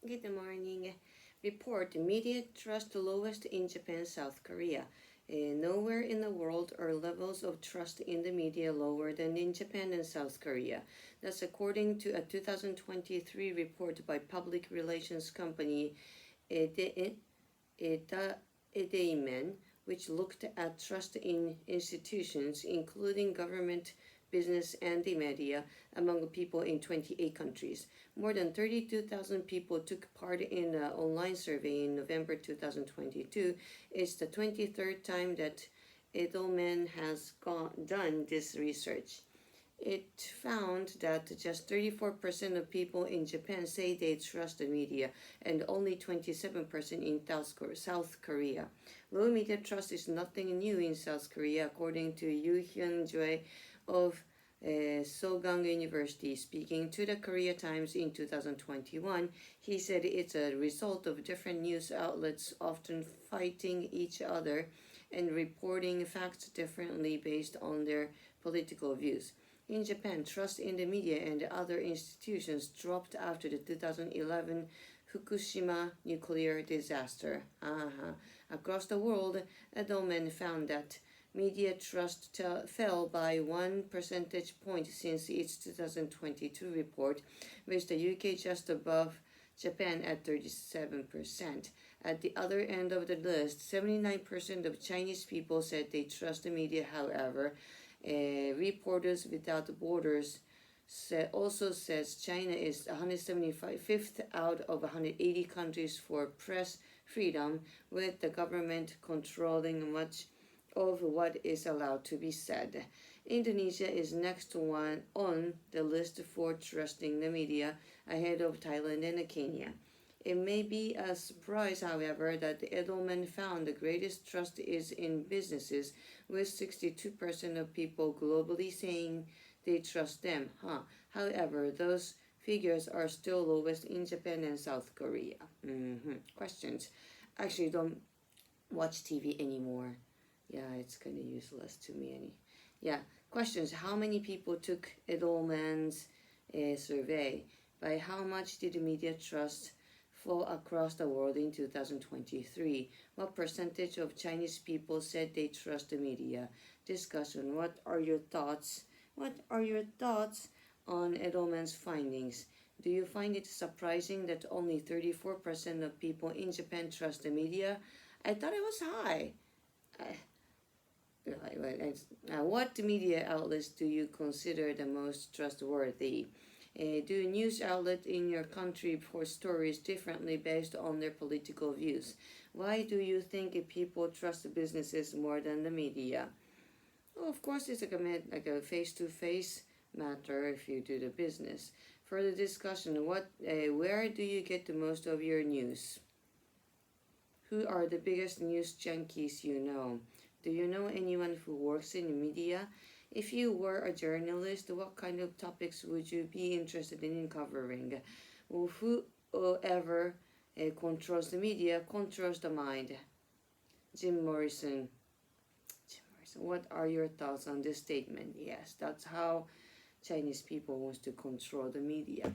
Good morning. Report: media trust lowest in Japan, South Korea. Nowhere in the world are levels of trust in the media lower than in Japan and South Korea. That's according to a 2023 report by public relations company Edaemen, which looked at trust in institutions, including government, business, and the media, among people in 28 countries. More than 32,000 people took part in an online survey in November 2022. It's the 23rd time that Edelman has done this research. It found that just 34% of people in Japan say they trust the media, and only 27% in South Korea. Low media trust is nothing new in South Korea, according to Yoo Hyun-jae of Sogang University. Speaking to the Korea Times in 2021, he said it's a result of different news outlets often fighting each other and reporting facts differently based on their political views. In Japan, trust in the media and other institutions dropped after the 2011 Fukushima nuclear disaster. Across the world, Edelman found that media trust fell by 1 percentage point since its 2022 report, with the UK just above Japan at 37%. At the other end of the list, 79% of Chinese people said they trust the media. However, Reporters Without Borders also says China is 175th out of 180 countries for press freedom, with the government controlling much of what is allowed to be said. Indonesia is next one on the list for trusting the media, ahead of Thailand and Kenya. It may be a surprise, however, that Edelman found the greatest trust is in businesses, with 62% of people globally saying they trust them. However, those figures are still lowest in Japan and South Korea. Questions? Actually, don't watch TV anymore. Yeah, it's kind of useless to me. Questions. How many people took Edelman's survey? By how much did the media trust fall across the world in 2023? What percentage of Chinese people said they trust the media? Discussion. What are your thoughts? On Edelman's findings? Do you find it surprising that only 34% of people in Japan trust the media? I thought it was high. What media outlets do you consider the most trustworthy? Do news outlets in your country report stories differently based on their political views? Why do you think people trust businesses more than the media? Well, of course, it's like a face-to-face matter if you do the business. Further discussion: where do you get the most of your news? Who are the biggest news junkies you know? Do you know anyone who works in media? If you were a journalist, what kind of topics would you be interested in covering? Well, whoever controls the media controls the mind. Jim Morrison. What are your thoughts on this statement? Yes, that's how Chinese people want to control the media.